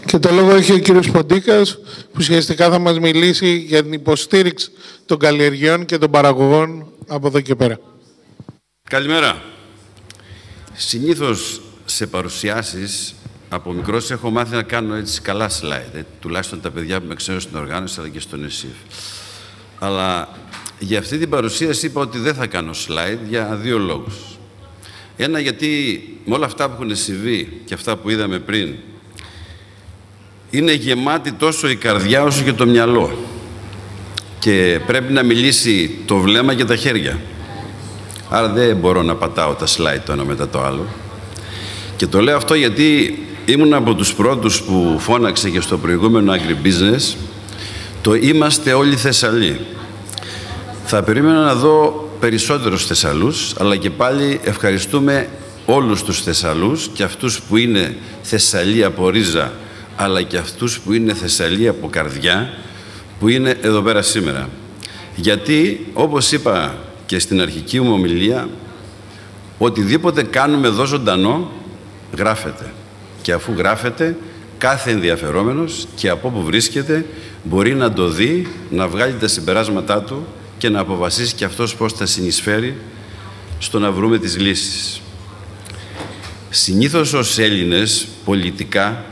Και το λόγο έχει ο κύριος Ποντίκας, που ουσιαστικά θα μας μιλήσει για την υποστήριξη των καλλιεργειών και των παραγωγών από εδώ και πέρα. Καλημέρα. Συνήθως σε παρουσιάσεις από μικρός έχω μάθει να κάνω έτσι καλά slide, τουλάχιστον τα παιδιά που με ξέρουν στην οργάνωση αλλά και στον ΕΣΥΦ. Αλλά για αυτή την παρουσίαση είπα ότι δεν θα κάνω slide για δύο λόγους. Ένα, γιατί με όλα αυτά που έχουν συμβεί και αυτά που είδαμε πριν, είναι γεμάτη τόσο η καρδιά όσο και το μυαλό. Και πρέπει να μιλήσει το βλέμμα και τα χέρια. Άρα δεν μπορώ να πατάω τα slide το ένα μετά το άλλο. Και το λέω αυτό γιατί ήμουν από τους πρώτους που φώναξε και στο προηγούμενο Agribusiness το «Είμαστε όλοι Θεσσαλοί». Θα περίμενα να δω περισσότερους Θεσσαλούς, αλλά και πάλι ευχαριστούμε όλους τους Θεσσαλούς και αυτούς που είναι Θεσσαλοί από ρίζα, αλλά και αυτούς που είναι Θεσσαλοί από καρδιά, που είναι εδώ πέρα σήμερα. Γιατί, όπως είπα και στην αρχική μου ομιλία, οτιδήποτε κάνουμε εδώ ζωντανό, γράφεται. Και αφού γράφεται, κάθε ενδιαφερόμενος και από όπου βρίσκεται μπορεί να το δει, να βγάλει τα συμπεράσματά του και να αποφασίσει και αυτός πώς θα συνεισφέρει στο να βρούμε τις λύσεις. Συνήθως ως Έλληνες πολιτικά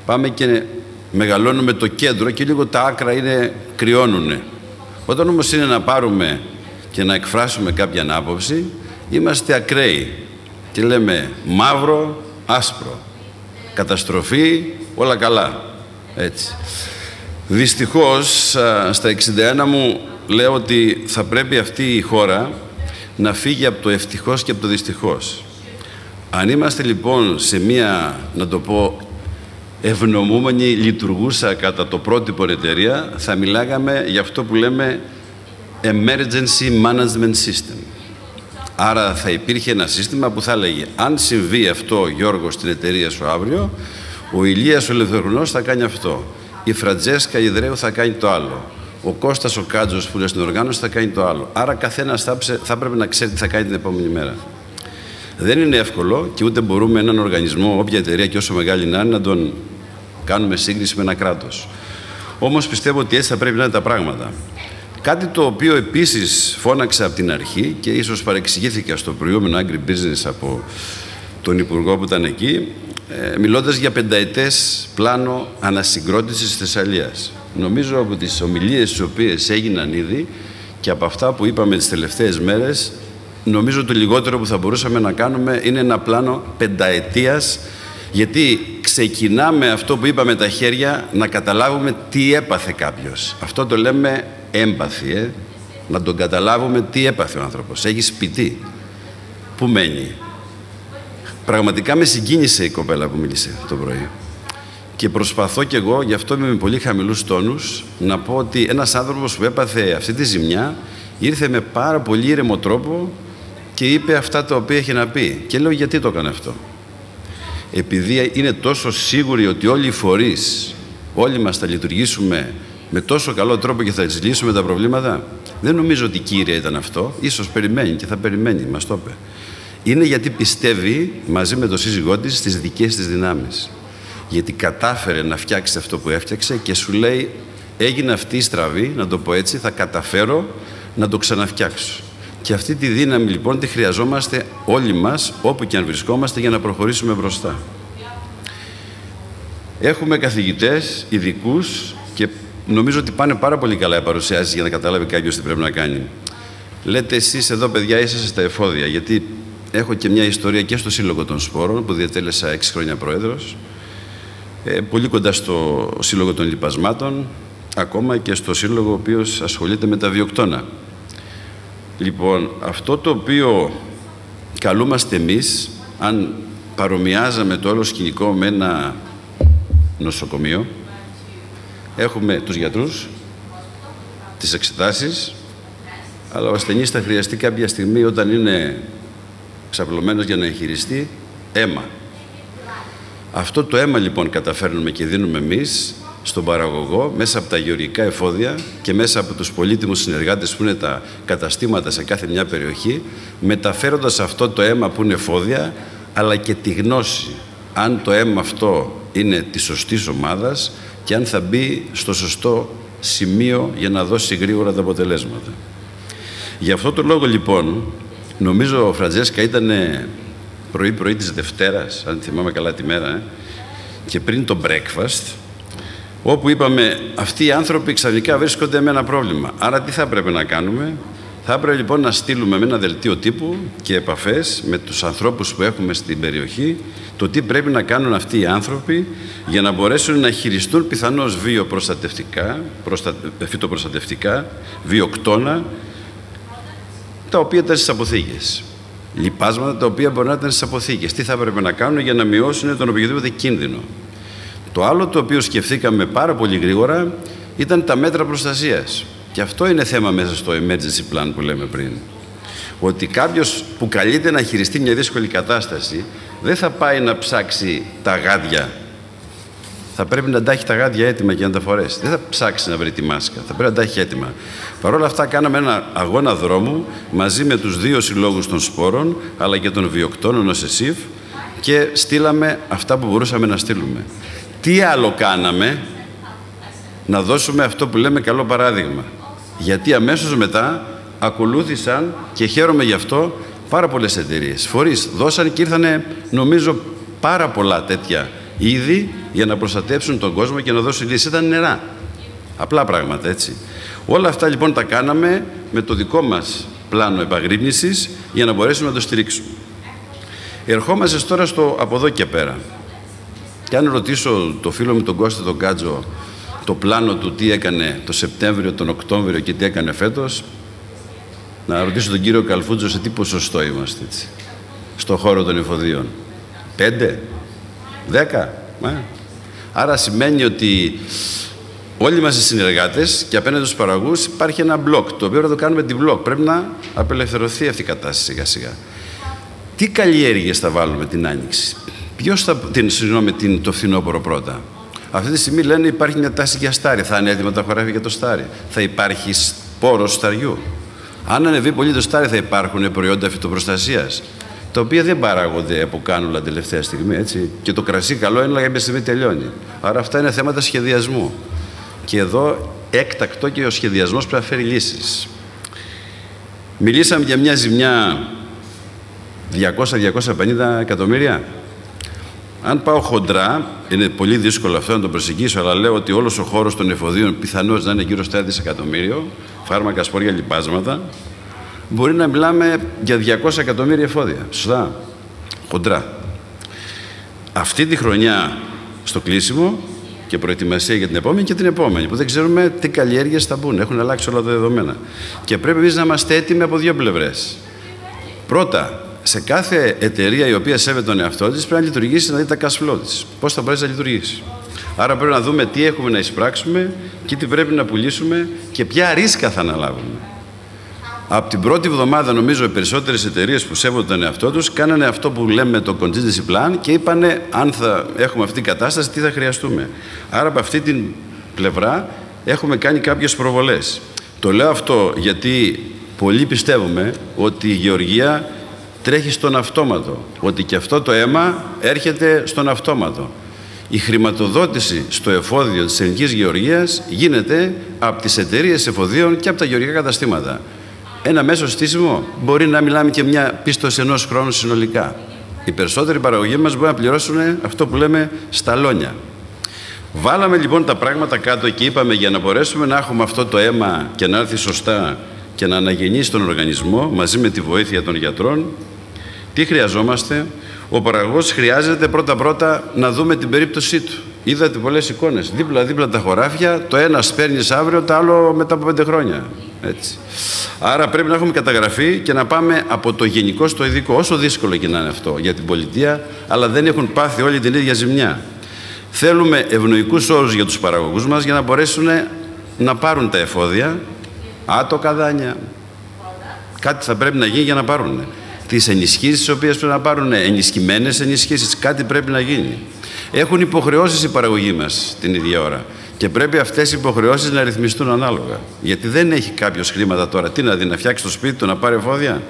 πάμε και μεγαλώνουμε το κέντρο και λίγο τα άκρα κρυώνουνε. Όταν όμως είναι να πάρουμε και να εκφράσουμε κάποια άποψη, είμαστε ακραίοι και λέμε μαύρο, άσπρο, καταστροφή, όλα καλά. Έτσι. Δυστυχώς, στα 61 μου λέω ότι θα πρέπει αυτή η χώρα να φύγει από το ευτυχώς και από το δυστυχώς. Αν είμαστε λοιπόν σε μία, να το πω, ευνομούμενη λειτουργούσα κατά το πρότυπο εταιρεία, θα μιλάγαμε για αυτό που λέμε Emergency Management System. Άρα θα υπήρχε ένα σύστημα που θα έλεγε αν συμβεί αυτό, Γιώργο, στην εταιρεία σου αύριο, ο Ηλίας ο Ελευθερινός θα κάνει αυτό, η Φραντζέσκα Ιδρέου θα κάνει το άλλο, ο Κώστας ο Κάτζος που είναι στην οργάνωση θα κάνει το άλλο. Άρα καθένας θα πρέπει να ξέρει τι θα κάνει την επόμενη μέρα. Δεν είναι εύκολο και ούτε μπορούμε έναν οργανισμό, όποια εταιρεία και όσο μεγάλη να είναι, να τον κάνουμε σύγκριση με ένα κράτος. Όμως πιστεύω ότι έτσι θα πρέπει να είναι τα πράγματα. Κάτι το οποίο επίσης φώναξα από την αρχή και ίσως παρεξηγήθηκα στο προηγούμενο Agribusiness από τον Υπουργό που ήταν εκεί, μιλώντας για πενταετές πλάνο ανασυγκρότησης της Θεσσαλίας. Νομίζω από τις ομιλίες τις οποίες έγιναν ήδη και από αυτά που είπαμε τις τελευταίες μέρες, νομίζω το λιγότερο που θα μπορούσαμε να κάνουμε είναι ένα πλάνο πενταετίας, γιατί ξεκινάμε αυτό που είπαμε τα χέρια, να καταλάβουμε τι έπαθε κάποιος. Αυτό το λέμε έμπαθη, να τον καταλάβουμε τι έπαθε ο άνθρωπος. Έχει σπιτί. Πού μένει. Πραγματικά με συγκίνησε η κοπέλα που μίλησε το πρωί. Και προσπαθώ κι εγώ, γι' αυτό είμαι με πολύ χαμηλούς τόνους, να πω ότι ένας άνθρωπος που έπαθε αυτή τη ζημιά ήρθε με πάρα πολύ ήρεμο τρόπο και είπε αυτά τα οποία είχε να πει. Και λέω γιατί το έκανε αυτό. Επειδή είναι τόσο σίγουροι ότι όλοι οι φορείς, όλοι μας θα λειτουργήσουμε με τόσο καλό τρόπο και θα λύσουμε τα προβλήματα. Δεν νομίζω ότι κύρια ήταν αυτό. Ίσως περιμένει και θα περιμένει, μας το είπε. Είναι γιατί πιστεύει μαζί με τον σύζυγό της στις δικές της δυνάμεις. Γιατί κατάφερε να φτιάξει αυτό που έφτιαξε και σου λέει έγινε αυτή η στραβή, να το πω έτσι, θα καταφέρω να το ξαναφτιάξω. Και αυτή τη δύναμη λοιπόν τη χρειαζόμαστε όλοι μας, όπου και αν βρισκόμαστε, για να προχωρήσουμε μπροστά. Έχουμε καθηγητές, ειδικούς και νομίζω ότι πάνε πάρα πολύ καλά οι παρουσιάσεις για να καταλάβει κάποιος τι πρέπει να κάνει. Λέτε εσείς εδώ παιδιά είσαστε στα εφόδια, γιατί έχω και μια ιστορία και στο Σύλλογο των Σπόρων που διατέλεσα 6 χρόνια πρόεδρος, πολύ κοντά στο Σύλλογο των Λιπασμάτων, ακόμα και στο Σύλλογο ο οποίος ασχολείται με τα βιοκτώνα. Λοιπόν, αυτό το οποίο καλούμαστε εμείς, αν παρομοιάζαμε το όλο σκηνικό με ένα νοσοκομείο, έχουμε τους γιατρούς, τις εξετάσεις, αλλά ο ασθενής θα χρειαστεί κάποια στιγμή όταν είναι ξαπλωμένος για να εγχειριστεί αίμα. Αυτό το αίμα λοιπόν καταφέρνουμε και δίνουμε εμείς στον παραγωγό μέσα από τα γεωργικά εφόδια και μέσα από τους πολύτιμους συνεργάτες που είναι τα καταστήματα σε κάθε μια περιοχή, μεταφέροντας αυτό το αίμα που είναι εφόδια, αλλά και τη γνώση αν το αίμα αυτό είναι της σωστής ομάδας και αν θα μπει στο σωστό σημείο για να δώσει γρήγορα τα αποτελέσματα. Γι' αυτό το λόγο λοιπόν, νομίζω ο Φραντζέσκα ήταν πρωί-πρωί της Δευτέρας, αν θυμάμαι καλά τη μέρα, και πριν το breakfast, όπου είπαμε αυτοί οι άνθρωποι ξαφνικά βρίσκονται με ένα πρόβλημα. Άρα τι θα έπρεπε να κάνουμε? Θα έπρεπε λοιπόν να στείλουμε με ένα δελτίο τύπου και επαφές με τους ανθρώπους που έχουμε στην περιοχή το τι πρέπει να κάνουν αυτοί οι άνθρωποι για να μπορέσουν να χειριστούν πιθανώς φυτοπροστατευτικά, βιοκτώνα, τα οποία ήταν στις αποθήκες. Λιπάσματα τα οποία μπορεί να ήταν στις αποθήκες. Τι θα έπρεπε να κάνουν για να μειώσουν τον οποιοδήποτε κίνδυνο. Το άλλο το οποίο σκεφτήκαμε πάρα πολύ γρήγορα ήταν τα μέτρα προστασίας. Και αυτό είναι θέμα μέσα στο emergency plan που λέμε πριν. Ότι κάποιος που καλείται να χειριστεί μια δύσκολη κατάσταση δεν θα πάει να ψάξει τα γάντια. Θα πρέπει να τα έχει τα γάντια έτοιμα και να τα φορέσει. Δεν θα ψάξει να βρει τη μάσκα. Θα πρέπει να τα έχει έτοιμα. Παρ' όλα αυτά, κάναμε ένα αγώνα δρόμου μαζί με τους δύο συλλόγους των σπόρων αλλά και των βιοκτώνων ως ΕΣΥΦ και στείλαμε αυτά που μπορούσαμε να στείλουμε. Τι άλλο κάναμε? Να δώσουμε αυτό που λέμε καλό παράδειγμα. Γιατί αμέσως μετά ακολούθησαν, και χαίρομαι γι' αυτό, πάρα πολλές εταιρείες. Φορείς δώσαν και ήρθανε, νομίζω, πάρα πολλά τέτοια είδη για να προστατεύσουν τον κόσμο και να δώσουν λύσεις. Ήταν νερά. Απλά πράγματα, έτσι. Όλα αυτά λοιπόν τα κάναμε με το δικό μας πλάνο επαγρύπνησης για να μπορέσουμε να το στηρίξουμε. Ερχόμαστε τώρα από εδώ και πέρα. Και αν ρωτήσω το φίλο μου τον Κώστα τον Κάτζο το πλάνο του τι έκανε το Σεπτέμβριο, τον Οκτώβριο και τι έκανε φέτος, να ρωτήσω τον κύριο Καλφούτζο σε τι ποσοστό είμαστε, έτσι, στον χώρο των εφοδίων. 5, 10. Άρα σημαίνει ότι όλοι μας οι συνεργάτες και απέναντι στους παραγωγούς υπάρχει ένα μπλοκ, το οποίο θα το κάνουμε την μπλοκ. Πρέπει να απελευθερωθεί αυτή η κατάσταση σιγά σιγά. Τι καλλιέργειες θα βάλουμε την Άνοιξη? Ποιος θα το φθινόπωρο πρώτα? Αυτή τη στιγμή λένε υπάρχει μια τάση για στάρι. Θα είναι έτοιμα τα χωράφια για το στάρι? Θα υπάρχει σπόρος σταριού? Αν ανεβεί πολύ το στάρι, θα υπάρχουν προϊόντα φυτοπροστασίας, τα οποία δεν παράγονται από κάνουλα τελευταία στιγμή, έτσι. Και το κρασί καλό είναι, αλλά κάποια στιγμή τελειώνει. Άρα αυτά είναι θέματα σχεδιασμού. Και εδώ έκτακτο και ο σχεδιασμός πρέπει να φέρει λύσεις. Μιλήσαμε για μια ζημιά 200-250 εκατομμύρια. Αν πάω χοντρά, είναι πολύ δύσκολο αυτό να το προσεγγίσω, αλλά λέω ότι όλος ο χώρος των εφοδίων πιθανώς να είναι γύρω στο 1 δισεκατομμύριο, φάρμακα, σπόρια, λιπάσματα, μπορεί να μιλάμε για 200 εκατομμύρια εφόδια. Σωστά. Χοντρά. Αυτή τη χρονιά στο κλείσιμο και προετοιμασία για την επόμενη και την επόμενη, που δεν ξέρουμε τι καλλιέργειες θα μπουν. Έχουν αλλάξει όλα τα δεδομένα. Και πρέπει εμείς να είμαστε έτοιμοι από δύο πλευρές. Πρώτα, σε κάθε εταιρεία η οποία σέβεται τον εαυτό της πρέπει να λειτουργήσει, να δει τα cash flow της. Πώς θα μπορέσει να λειτουργήσει. Άρα πρέπει να δούμε τι έχουμε να εισπράξουμε και τι πρέπει να πουλήσουμε και ποια ρίσκα θα αναλάβουμε. Από την πρώτη εβδομάδα, νομίζω, οι περισσότερες εταιρείες που σέβονται τον εαυτό τους κάνανε αυτό που λέμε το contingency plan και είπανε αν θα έχουμε αυτή την κατάσταση, τι θα χρειαστούμε. Άρα από αυτή την πλευρά έχουμε κάνει κάποιες προβολές. Το λέω αυτό γιατί πολλοί πιστεύουμε ότι η γεωργία τρέχει στον αυτόματο, ότι και αυτό το αίμα έρχεται στον αυτόματο. Η χρηματοδότηση στο εφόδιο της ελληνικής γεωργίας γίνεται από τις εταιρείες εφοδίων και από τα γεωργικά καταστήματα. Ένα μέσο στήσιμο μπορεί να μιλάμε και μια πίστοση ενός χρόνου συνολικά. Οι περισσότεροι παραγωγοί μας μπορούν να πληρώσουν αυτό που λέμε σταλόνια. Βάλαμε λοιπόν τα πράγματα κάτω και είπαμε για να μπορέσουμε να έχουμε αυτό το αίμα και να έρθει σωστά και να αναγεννήσει τον οργανισμό μαζί με τη βοήθεια των γιατρών. Τι χρειαζόμαστε? Ο παραγωγός χρειάζεται πρώτα-πρώτα να δούμε την περίπτωσή του. Είδατε πολλές εικόνες, δίπλα-δίπλα τα χωράφια, το ένα παίρνεις αύριο, το άλλο μετά από 5 χρόνια. Έτσι. Άρα πρέπει να έχουμε καταγραφεί και να πάμε από το γενικό στο ειδικό, όσο δύσκολο και να είναι αυτό για την πολιτεία, αλλά δεν έχουν πάθει όλοι την ίδια ζημιά. Θέλουμε ευνοϊκούς όρους για τους παραγωγούς μας για να μπορέσουν να πάρουν τα εφόδια, άτοκα δάνεια. Κάτι θα πρέπει να γίνει για να πάρουν. Τις ενισχύσεις τις οποίες πρέπει να πάρουν, ενισχυμένες ενισχύσεις, κάτι πρέπει να γίνει. Έχουν υποχρεώσεις οι παραγωγοί μας την ίδια ώρα και πρέπει αυτές οι υποχρεώσεις να ρυθμιστούν ανάλογα. Γιατί δεν έχει κάποιος χρήματα τώρα. Τι να δει, να φτιάξει το σπίτι του, να πάρει εφόδια,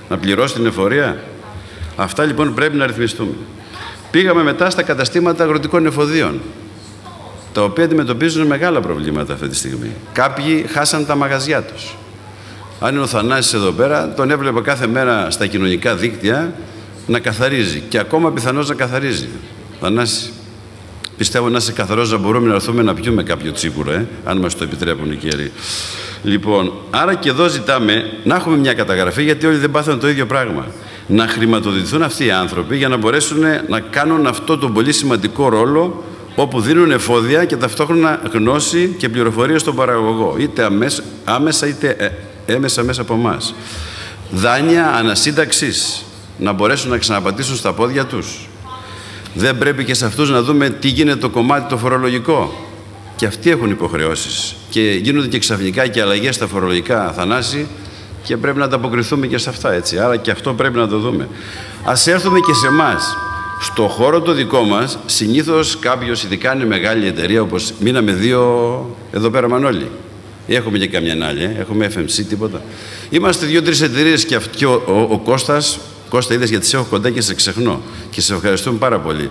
να πληρώσει την εφορία. Αυτά λοιπόν πρέπει να ρυθμιστούμε. Πήγαμε μετά στα καταστήματα αγροτικών εφοδίων, τα οποία αντιμετωπίζουν μεγάλα προβλήματα αυτή τη στιγμή. Κάποιοι χάσαν τα μαγαζιά τους. Αν είναι ο Θανάσης εδώ πέρα, τον έβλεπα κάθε μέρα στα κοινωνικά δίκτυα να καθαρίζει και ακόμα πιθανώς να καθαρίζει. Θανάση, πιστεύω να είσαι καθαρός, να μπορούμε να έρθουμε να πιούμε κάποιο τσίπουρο, αν μας το επιτρέπουν οι καιροί. Λοιπόν, άρα και εδώ ζητάμε να έχουμε μια καταγραφή, γιατί όλοι δεν πάθουν το ίδιο πράγμα. Να χρηματοδοτηθούν αυτοί οι άνθρωποι για να μπορέσουν να κάνουν αυτό τον πολύ σημαντικό ρόλο, όπου δίνουν εφόδια και ταυτόχρονα γνώση και πληροφορία στον παραγωγό, είτε άμεσα είτε έμεσα μέσα από εμάς. Δάνεια ανασύνταξης, να μπορέσουν να ξαναπατήσουν στα πόδια τους. Δεν πρέπει και σε αυτούς να δούμε τι γίνεται το κομμάτι το φορολογικό. Και αυτοί έχουν υποχρεώσεις. Και γίνονται και ξαφνικά και αλλαγές στα φορολογικά, Θανάση, και πρέπει να ανταποκριθούμε και σε αυτά, έτσι. Άρα και αυτό πρέπει να το δούμε. Ας έρθουμε και σε εμάς. Στο χώρο το δικό μας, συνήθως κάποιος, ειδικά είναι μεγάλη εταιρεία, όπως μείναμε 2 εδώ πέρα, Μανώλη. Έχουμε και καμιά άλλη, έχουμε FMC, τίποτα. Είμαστε 2-3 εταιρείες και αυτοί, ο Κώστας, Κώστα, είδες, γιατί σε έχω κοντά και σε ξεχνώ. Και σε ευχαριστούμε πάρα πολύ.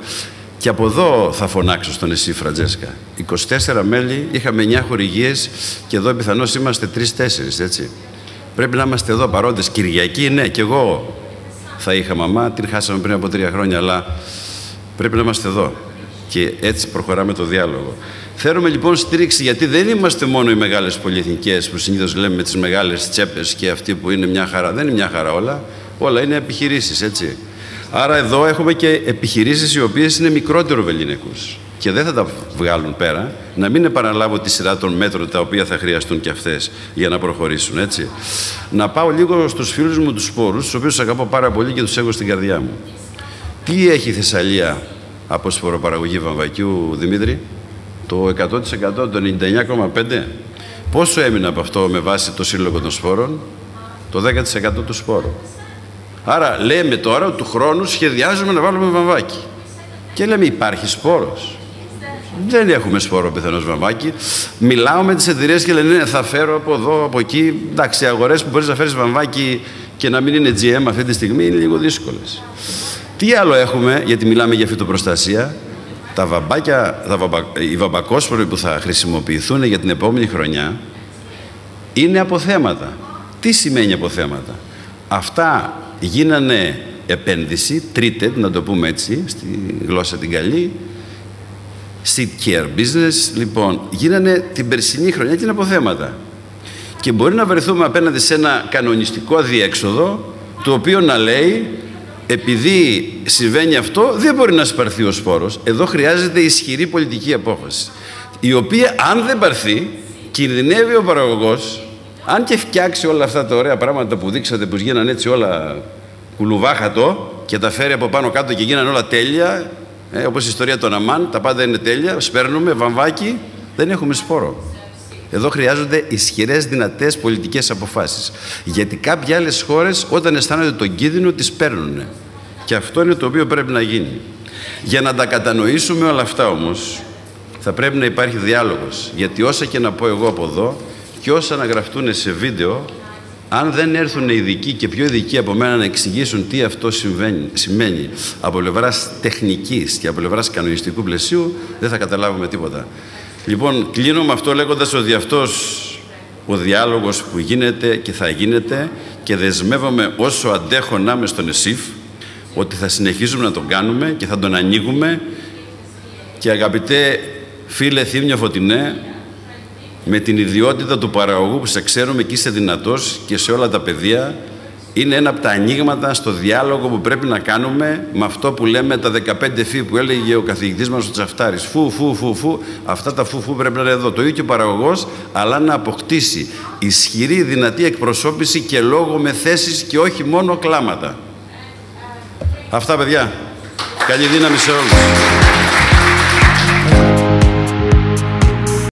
Και από εδώ θα φωνάξω στον εσύ, Φραντζέσκα. 24 μέλη, είχαμε 9 χορηγίες και εδώ πιθανώς είμαστε 3-4, έτσι. Πρέπει να είμαστε εδώ παρόντες. Κυριακή, ναι, και εγώ θα είχα μαμά, την χάσαμε πριν από 3 χρόνια, αλλά πρέπει να είμαστε εδώ. Και έτσι προχωράμε το διάλογο. Θέλουμε λοιπόν στήριξη, γιατί δεν είμαστε μόνο οι μεγάλες πολυεθνικές που συνήθως λέμε με τις μεγάλες τσέπες και αυτοί που είναι μια χαρά. Δεν είναι μια χαρά όλα. Όλα είναι επιχειρήσεις, έτσι. Άρα εδώ έχουμε και επιχειρήσεις οι οποίες είναι μικρότερου βεληνικούς και δεν θα τα βγάλουν πέρα, να μην επαναλάβω τη σειρά των μέτρων τα οποία θα χρειαστούν και αυτές για να προχωρήσουν, έτσι. Να πάω λίγο στους φίλους μου τους σπόρους, τους οποίους αγαπώ πάρα πολύ και τους έχω στην καρδιά μου. Τι έχει η Θεσσαλία από σποροπαραγωγή βαμβακιού, Δημήτρη? Το 100%, το 99,5%. Πόσο έμεινε από αυτό με βάση το Σύλλογο των Σπόρων? Το 10% του σπόρου. Άρα λέμε τώρα του χρόνου σχεδιάζουμε να βάλουμε βαμβάκι. Και λέμε υπάρχει σπόρος. Δεν έχουμε σπόρο πιθανώς βαμβάκι. Μιλάω με τις εταιρείες και λένε ναι, θα φέρω από εδώ, από εκεί. Εντάξει, αγορές που μπορείς να φέρεις βαμβάκι και να μην είναι GM αυτή τη στιγμή είναι λίγο δύσκολες. Τι άλλο έχουμε, γιατί μιλάμε για φυτοπροστασία? Τα βαμβάκια, οι βαμβακόσποροι που θα χρησιμοποιηθούν για την επόμενη χρονιά είναι αποθέματα. Τι σημαίνει αποθέματα? Αυτά γίνανε επένδυση, treated, να το πούμε έτσι, στη γλώσσα την καλή, seed care business, λοιπόν, γίνανε την περσινή χρονιά και είναι αποθέματα. Και μπορεί να βρεθούμε απέναντι σε ένα κανονιστικό αδιέξοδο, το οποίο να λέει, επειδή συμβαίνει αυτό, δεν μπορεί να σπαρθεί ο σπόρος. Εδώ χρειάζεται ισχυρή πολιτική απόφαση, η οποία, αν δεν πάρθει, κινδυνεύει ο παραγωγός, αν και φτιάξει όλα αυτά τα ωραία πράγματα που δείξατε, που γίνανε έτσι όλα κουλουβάχατο και τα φέρει από πάνω κάτω και γίνανε όλα τέλεια, όπως η ιστορία των Αμάν, τα πάντα είναι τέλεια, σπέρνουμε βαμβάκι, δεν έχουμε σπόρο. Εδώ χρειάζονται ισχυρές, δυνατές πολιτικές αποφάσεις. Γιατί κάποιοι άλλες χώρες, όταν αισθάνονται τον κίνδυνο, τις παίρνουν. Και αυτό είναι το οποίο πρέπει να γίνει. Για να τα κατανοήσουμε όλα αυτά όμως, θα πρέπει να υπάρχει διάλογος. Γιατί όσα και να πω εγώ από εδώ, και όσα να γραφτούν σε βίντεο, αν δεν έρθουν ειδικοί και πιο ειδικοί από μένα να εξηγήσουν τι αυτό σημαίνει από πλευράς τεχνικής και από πλευράς κανονιστικού πλαισίου, δεν θα καταλάβουμε τίποτα. Λοιπόν, κλείνω με αυτό λέγοντας ότι αυτός ο διάλογος που γίνεται και θα γίνεται, και δεσμεύομαι όσο αντέχω να είμαι στον ΕΣΥΦ, ότι θα συνεχίζουμε να τον κάνουμε και θα τον ανοίγουμε. Και αγαπητέ φίλε Θήμιο Φωτεινέ, με την ιδιότητα του παραγωγού που σε ξέρουμε και είσαι δυνατός και σε όλα τα πεδία, είναι ένα από τα ανοίγματα στο διάλογο που πρέπει να κάνουμε με αυτό που λέμε τα 15 φύ που έλεγε ο καθηγητής μας ο Τσαφτάρης. Φου. Αυτά τα φου πρέπει να είναι εδώ. Το ίδιο και ο παραγωγός, αλλά να αποκτήσει ισχυρή, δυνατή εκπροσώπηση και λόγο με θέσεις και όχι μόνο κλάματα. Αυτά, παιδιά. Καλή δύναμη σε όλους.